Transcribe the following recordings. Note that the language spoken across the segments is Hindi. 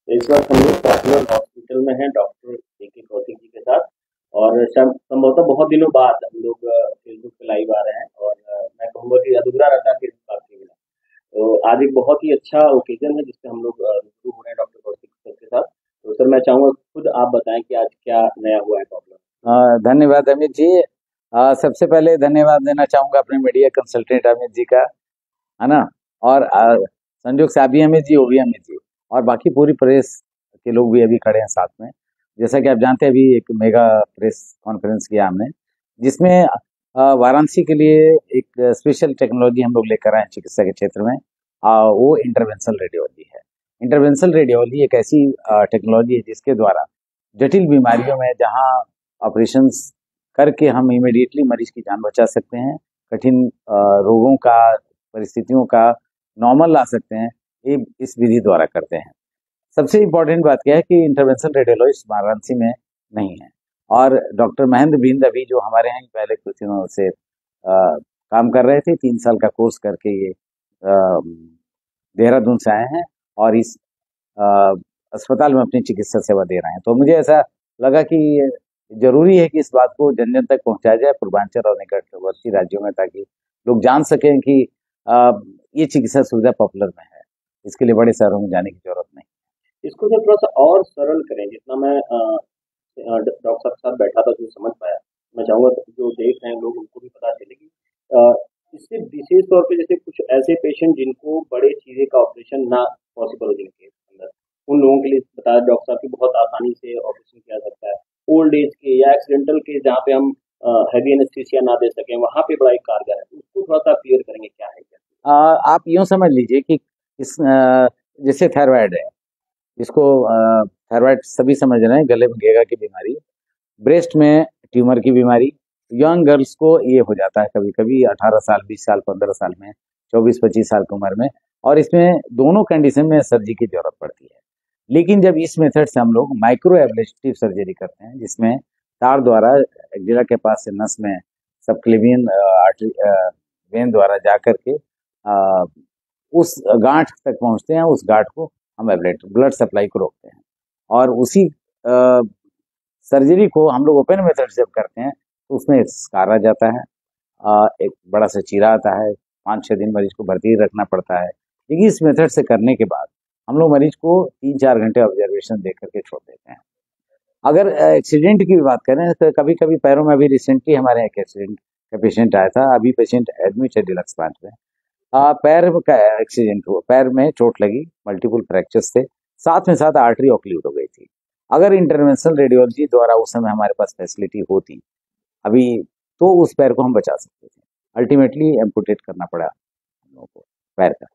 तो इस वक्त हम लोग पॉपुलर हॉस्पिटल में हैं डॉक्टर ए के कौशिक जी के साथ। और संभवतः बहुत दिनों बाद हम लोग फेसबुक पे लाइव आ रहे हैं। और मैं कहूँगा कि अधूरा रहता फिर बात नहीं मिला। तो आज एक बहुत ही अच्छा ओकेजन है जिससे हम लोग रूबरू हो रहे हैं डॉक्टर कौशिक सर के साथ। तो सर मैं चाहूँगा खुद आप बताएं कि आज क्या नया हुआ है प्रॉब्लम। धन्यवाद अमित जी। सबसे पहले धन्यवाद देना चाहूंगा अपने मीडिया कंसल्टेंट अमित जी का, है ना। और संजोग से अभी अमित जी, वो भी अमित जी, और बाकी पूरी प्रेस के लोग भी अभी खड़े हैं साथ में। जैसा कि आप जानते हैं, अभी एक मेगा प्रेस कॉन्फ्रेंस किया हमने, जिसमें वाराणसी के लिए एक स्पेशल टेक्नोलॉजी हम लोग लेकर आए हैं चिकित्सा के क्षेत्र में। वो इंटरवेंशनल रेडियोलॉजी है। इंटरवेंशनल रेडियोलॉजी एक ऐसी टेक्नोलॉजी है जिसके द्वारा जटिल बीमारियों में जहां ऑपरेशंस करके हम इमीडिएटली मरीज की जान बचा सकते हैं, कठिन रोगों का, परिस्थितियों का नॉर्मल ला सकते हैं, ये इस विधि द्वारा करते हैं। सबसे इम्पोर्टेंट बात क्या है कि इंटरवेंशनल रेडियोलॉजिस्ट वाराणसी में नहीं है। और डॉक्टर महेंद्र बिंद अभी जो हमारे यहाँ पहले कुछ दिनों से काम कर रहे थे, 3 साल का कोर्स करके ये देहरादून से आए हैं और इस अ, अस्पताल में अपनी चिकित्सा सेवा दे रहे हैं। तो मुझे ऐसा लगा कि जरूरी है कि इस बात को जन जन तक पहुंचाया जाए पूर्वांचल और निकटवर्ती राज्यों में, ताकि लोग जान सकें कि ये चिकित्सा सुविधा पॉपुलर में है। इसके लिए बड़े शहरों में जाने की जरूरत नहीं। इसको जब थोड़ा सा और सरल करें, जितना मैं डॉक्टर साहब के साथ बैठा था जो समझ पाया, मैं चाहूँगा कि जो देख रहे हैं लोग उनको भी पता चले कि अ, इससे विशेष तौर पे जैसे कुछ ऐसे पेशेंट जिनको बड़े चीज़े का ऑपरेशन ना पॉसिबल हो जिनके अंदर, उन लोगों के लिए बताया डॉक्टर साहब कि बहुत आसानी से ऑपरेशन किया सकता है। ओल्ड एज के या एक्सीडेंटल के जहाँ पे हम हैवी एनेस्थीसिया ना दे सकें, वहाँ पे बड़ा एक कारगर है। तो उसको थोड़ा-सा क्लियर करेंगे क्या है क्या? आप यूं समझ लीजिए कि इस जैसे थायराइड है, इसको थायराइड सभी समझ रहे हैं, गले में घेगा की बीमारी, ब्रेस्ट में ट्यूमर की बीमारी। यंग गर्ल्स को ये हो जाता है कभी कभी 18 साल, 20 साल, 15 साल में, 24-25 साल की उम्र में। और इसमें दोनों कंडीशन में सर्जरी की जरूरत पड़ती है। लेकिन जब इस मेथड से हम लोग माइक्रो एब्लेटिव सर्जरी करते हैं, जिसमें तार द्वारा एक्जिला के पास से नस में सबक्लेवियन आर्टरी वेन द्वारा जा करके उस गांठ तक पहुंचते हैं, उस गांठ को हम एब्लेट ब्लड सप्लाई को रोकते हैं। और उसी सर्जरी को हम लोग ओपन मेथड से जब करते हैं तो उसमें एक स्कार आ जाता है, एक बड़ा सा चीरा आता है, 5-6 दिन मरीज को भर्ती रखना पड़ता है। लेकिन इस मेथड से करने के बाद हम लोग मरीज को 3-4 घंटे ऑब्जर्वेशन दे करके छोड़ देते हैं। अगर एक्सीडेंट की भी बात करें तो कभी कभी पैरों में, अभी रिसेंटली हमारे यहाँ एक एक्सीडेंट का पेशेंट आया था, अभी पेशेंट एडमिट है डिलक्स प्लांट में। पैर का एक्सीडेंट हुआ, पैर में चोट लगी, मल्टीपल फ्रैक्चर्स थे, साथ में साथ आर्टरी ऑक्लूड हो गई थी। अगर इंटरवेंशनल रेडियोलॉजी द्वारा उस समय हमारे पास फैसिलिटी होती अभी, तो उस पैर को हम बचा सकते थे। अल्टीमेटली एम्पुटेट करना पड़ा हम लोगों को पैर का।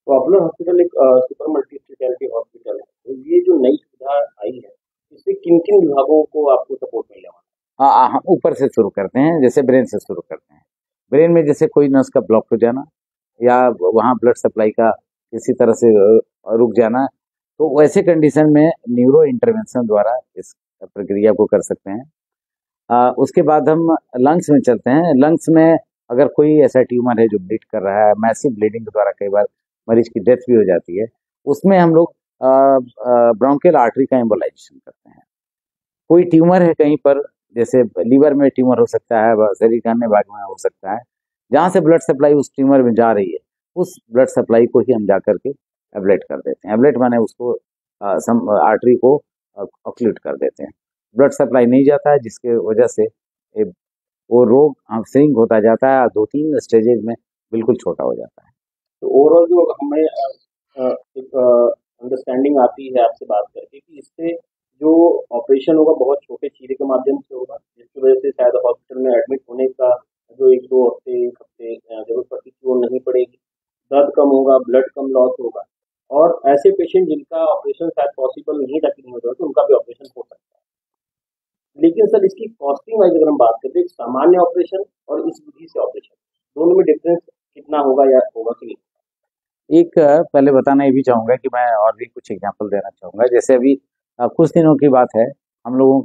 पॉपुलर हॉस्पिटल एक सुपर मल्टी स्पेशलिटी हॉस्पिटल है। तो ये जो नई सुविधा आई है, इससे किन-किन विभागों को आपको सपोर्ट मिलने वाला हम ऊपर से शुरू करते हैं, जैसे ब्रेन से शुरू करते हैं। ब्रेन में जैसे कोई नस का ब्लॉक हो जाना या वहाँ ब्लड सप्लाई का किसी तरह से रुक जाना, तो वैसे कंडीशन में न्यूरो इंटरवेंशन द्वारा इस प्रक्रिया को कर सकते हैं। उसके बाद हम लंग्स में चलते हैं। लंग्स में अगर कोई ऐसा ट्यूमर है जो ब्लीड कर रहा है, मैसिव ब्लीडिंग के द्वारा कई बार मरीज की डेथ भी हो जाती है, उसमें हम लोग ब्रोंकियल आर्टरी का एम्बोलाइजेशन करते हैं। कोई ट्यूमर है कहीं पर, जैसे लीवर में ट्यूमर हो सकता है, शरीर के अन्य भाग में हो सकता है, जहाँ से ब्लड सप्लाई उस ट्यूमर में जा रही है, उस ब्लड सप्लाई को ही हम जा करके एब्लेट कर देते हैं। एब्लेट माने उसको आर्टरी को ऑक्लूड कर देते हैं। ब्लड सप्लाई नहीं जाता है, जिसके वजह से वो रोग श्रिंक होता जाता है, 2-3 स्टेजेस में बिल्कुल छोटा हो जाता है। है? तो ओवरऑल जो हमें एक अंडरस्टैंडिंग आती है आपसे बात करके कि इससे जो ऑपरेशन होगा बहुत छोटे चीरे के माध्यम से होगा, जिसकी वजह से शायद हॉस्पिटल में एडमिट होने का जो 1-2 हफ्ते, 1 हफ्ते ज़रूरत पड़ती थी वो नहीं पड़ेगी। दर्द कम होगा, ब्लड कम लॉस होगा। और ऐसे पेशेंट जिनका ऑपरेशन शायद पॉसिबल नहीं था किन्हीं वजहों से, उनका भी ऑपरेशन हो सकता है। लेकिन सर इसकी कॉस्टिंग वाइज़ अगर हम बात करें, एक सामान्य ऑपरेशन और इस विधि से ऑपरेशन, दोनों में डिफरेंस कितना होगा या होगा कि नहीं? एक पहले बताना ये भी चाहूंगा कि मैं और भी कुछ एग्जांपल देना चाहूंगा। जैसे अभी कुछ दिनों की बात है, हम लोगों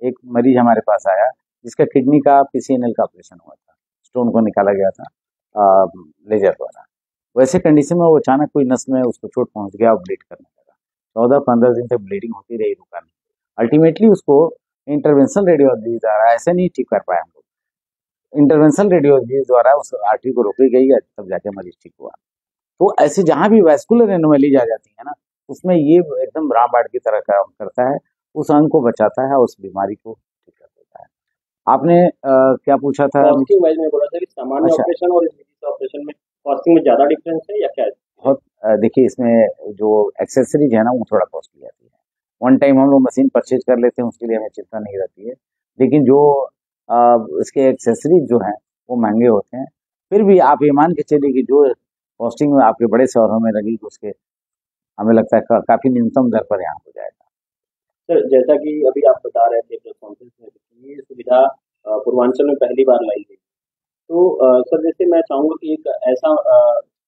एक मरीज हमारे पास आया जिसका किडनी का पीसीएनएल का ऑपरेशन हुआ था, स्टोन को निकाला गया था लेजर द्वारा। वैसे कंडीशन में वो अचानक कोई नस में उसको चोट पहुंच गया और ब्लीड करने लगा। 14-15 दिन तक ब्लीडिंग होती रही, रुका नहीं। अल्टीमेटली उसको इंटरवेंशनल रेडियोलॉजी द्वारा ऐसे नहीं ठीक कर पाए हम लोग, इंटरवेंशनल रेडियोलॉजी द्वारा उस आर्टरी को रोकी गई है, तब जाके मरीज ठीक हुआ। तो ऐसे जहां भी वैस्कुलर एनोमलीज आ जाती है ना, उसमें ये एकदम रामबाण की तरह काम करता है, उस अंग को बचाता है, उस बीमारी को ठीक कर देता है। आपने क्या पूछा था? कॉस्टिंग वाइज में बोला था कि सामान्य अच्छा, ऑपरेशन और इस विधि से ऑपरेशन में कॉस्टिंग में ज्यादा डिफरेंस है या क्या है? बहुत देखिए, इसमें जो एक्सेसरीज है ना, वो थोड़ा कॉस्टली आती है। वन टाइम हम लोग मशीन परचेज कर लेते हैं, उसके लिए हमें चिंता नहीं रहती है। लेकिन जो इसके एक्सेसरीज जो हैं वो महंगे होते हैं। फिर भी आप ये मान के चलिए कि जो कॉस्टिंग में आपके बड़े शहरों में लगेगी, उसके हमें लगता है काफी न्यूनतम दर पर यहाँ हो जाएगा। सर जैसा कि अभी आप बता रहे थे प्रेस कॉन्फ्रेंस में कि ये सुविधा पूर्वांचल में पहली बार लाई गई। तो सर जैसे मैं चाहूँगा कि एक ऐसा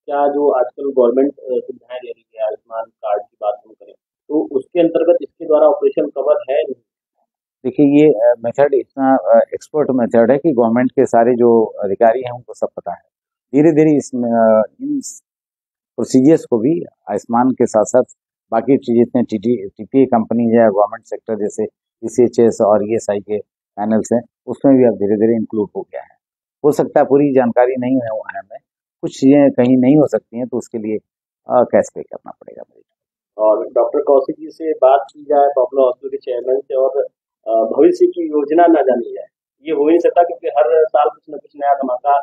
क्या जो आजकल गवर्नमेंट सुविधाएं दे रही है, आयुष्मान कार्ड की बात हम करें, तो उसके अंतर्गत इसके द्वारा ऑपरेशन कवर है नहीं? देखिए, ये मेथड इतना एक्सपर्ट मेथड है कि गवर्नमेंट के सारे जो अधिकारी हैं उनको सब पता है। धीरे धीरे इसमें इन प्रोसीजर्स को भी आयुष्मान के साथ साथ बाकी जितने टीपीए कंपनी है, गवर्नमेंट सेक्टर जैसे ईसीएचएस और ईएसआई के पैनल्स हैं, उसमें भी अब धीरे धीरे इंक्लूड हो गया है। हो सकता है पूरी जानकारी नहीं है वो है हमें, कुछ चीजें कहीं नहीं हो सकती हैं, तो उसके लिए कैश पे करना पड़ेगा मरीज और डॉक्टर कौशिक जी से बात की जाए, पॉपुलर हॉस्पिटल के चेयरमैन से, और भविष्य की योजना ना जानी जाए, ये हो ही नहीं सकता क्योंकि हर साल कुछ न कुछ नया धमाका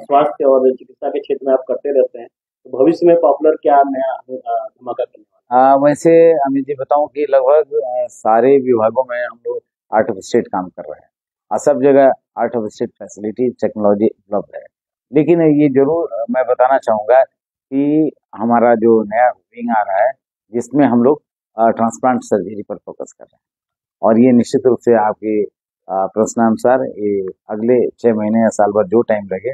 स्वास्थ्य और चिकित्सा के क्षेत्र में आप करते रहते हैं। तो भविष्य में पॉपुलर क्या नया धमाका करने वाला वैसे अमित जी बताऊं कि लगभग सारे विभागों में हम लोग आर्ट ऑफ स्टेट काम कर रहे हैं, और सब जगह art of state facility technology उपलब्ध है। लेकिन ये जरूर मैं बताना चाहूंगा कि हमारा जो नया विंग आ रहा है, जिसमें हम लोग ट्रांसप्लांट सर्जरी पर फोकस कर रहे हैं, और ये निश्चित रूप से आपके प्रश्नानुसार ये अगले 6 महीने या साल भर जो टाइम लगे,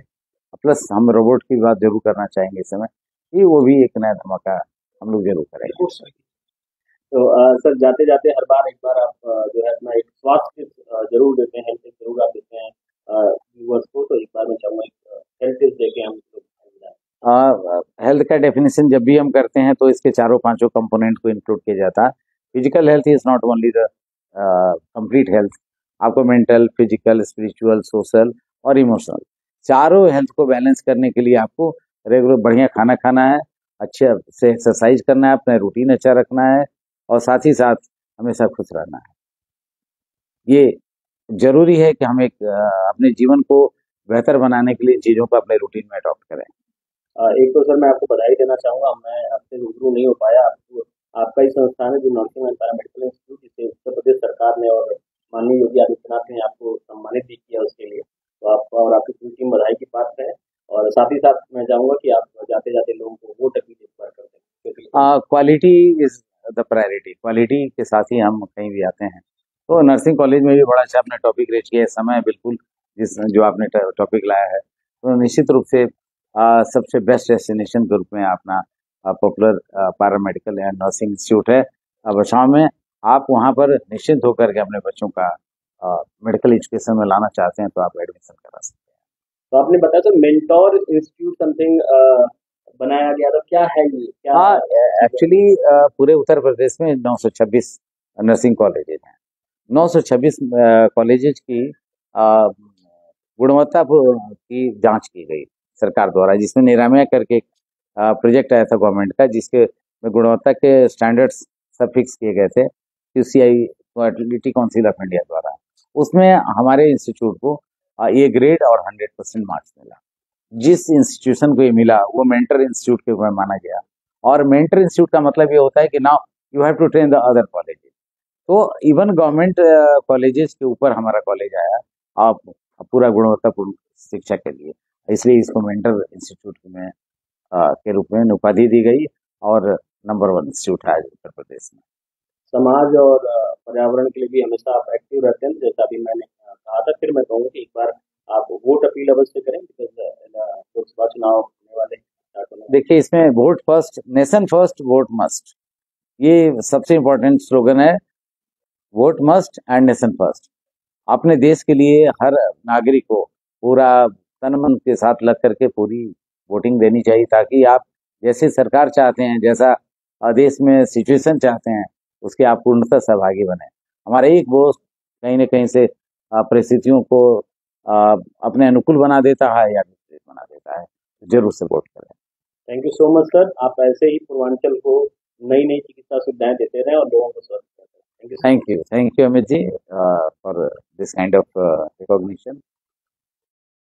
प्लस हम रोबोट की बात जरूर करना चाहेंगे इस समय, कि वो भी एक नया धमाका हम लोग जरूर करेंगे। है? तो सर जाते जाते हर बार एक बार आप जो है अपना एक स्वास्थ्य टिप्स जरूर देते हैं, हेल्थ टिप्स जरूर आप देते हैं व्यूअर्स को, तो एक बार मैं चाहूंगा एक हेल्थ टिप्स देके हम लोग जाएं। हेल्थ का डेफिनेशन जब भी हम करते हैं तो इसके चारों पांचों कंपोनेंट को इंक्लूड किया जाता है। Physical health is not only the complete health, आपको मेंटल, फिजिकल, स्पिरिचुअल, सोशल और इमोशनल, चारों हेल्थ को बैलेंस करने के लिए आपको रेगुलर बढ़िया खाना खाना है, अच्छे से एक्सरसाइज करना है, अपना रूटीन अच्छा रखना है, और साथ ही साथ हमेशा खुश रहना है। ये जरूरी है कि हम एक अपने जीवन को बेहतर बनाने के लिए इन चीजों को अपने रूटीन में अडॉप्ट करें। एक तो सर मैं आपको बधाई देना चाहूंगा, मैं आपसे रूबरू नहीं हो पाया। आपको आपका ही संस्थान है जो नर्सिंग एंड पैरामेडिकल इंस्टीट्यूट, जिसे उत्तर प्रदेश सरकार ने और माननीय योगी आदित्यनाथ ने आपको सम्मानित भी किया उसके लिए, तो आपका और आपकी पूरी टीम बधाई की पात्र है। और साथ ही साथ मैं चाहूंगा कि आप जाते जाते लोगों को वोट अपील एक बार कर दें, क्योंकि quality is the priority, quality के साथ ही हम कहीं भी आते हैं। तो नर्सिंग कॉलेज में भी बड़ा अच्छा आपने टॉपिक रेज किया है, समय बिल्कुल जिस जो आपने टॉपिक लाया है, तो निश्चित रूप से सबसे बेस्ट डेस्टिनेशन के रूप में अपना popular paramedical and nursing institute है बछाव में। आप वहाँ पर निश्चिंत होकर के अपने बच्चों का मेडिकल एजुकेशन में लाना चाहते हैं तो आप एडमिशन करा सकते हैं। तो आपने बताया सर मेंटोर इंस्टीट्यूट समथिंग बनाया गया, तो क्या है ये, क्या हाँ, चीज़ है? एक्चुअली पूरे उत्तर प्रदेश में 926 नर्सिंग कॉलेजेज हैं। 926 कॉलेजेज की अ, गुणवत्ता की जांच की गई सरकार द्वारा, जिसमें निरामया करके एक प्रोजेक्ट आया था गवर्नमेंट का, जिसके में गुणवत्ता के स्टैंडर्ड्स सब फिक्स किए गए थे QCI, quality council of India द्वारा। उसमें हमारे इंस्टीट्यूट को ए ग्रेड और 100% मार्क्स मिला। जिस इंस्टीट्यूशन को ये मिला वो मेंटर इंस्टीट्यूट के रूप में माना गया, और मेंटर इंस्टीट्यूट का मतलब ये होता है कि now you have to train the other colleges. तो इवन गवर्नमेंट कॉलेजेस के ऊपर हमारा कॉलेज आया, आप पूरा गुणवत्तापूर्ण शिक्षा के लिए, इसलिए इसको मेंटर इंस्टीट्यूट में के रूप में उपाधि दी गई, और नंबर 1 इंस्टीट्यूट है आज उत्तर प्रदेश में। समाज और पर्यावरण के लिए भी हमेशा आप एक्टिव रहते हैं, जैसा भी मैंने कहा था। फिर मैं कहूँगा कि एक बार आप वोट अपील अवश्य करें, बिकॉज लोकसभा चुनाव होने वाले स्टार्ट होने वाले। देखिए, इसमें vote first, nation first, vote must, ये सबसे इम्पोर्टेंट स्लोगन है। Vote must and nation first. अपने देश के लिए हर नागरिक को पूरा तन मन के साथ लग करके पूरी वोटिंग देनी चाहिए, ताकि आप जैसे सरकार चाहते हैं, जैसा देश में सिचुएशन चाहते हैं उसके आप पूर्णतः सहभागी बने। हमारा एक दोस्त कहीं न कहीं से परिस्थितियों को अपने अनुकूल बना देता है या विपरीत बना देता है, जरूर सपोर्ट करें। Thank you so much sir, आप ऐसे ही पूर्वांचल को नई नई चिकित्सा सुविधाएं देते रहें और लोगों को स्वस्थ करते रहें। Thank you so much. Thank you Amit ji for this kind of recognition.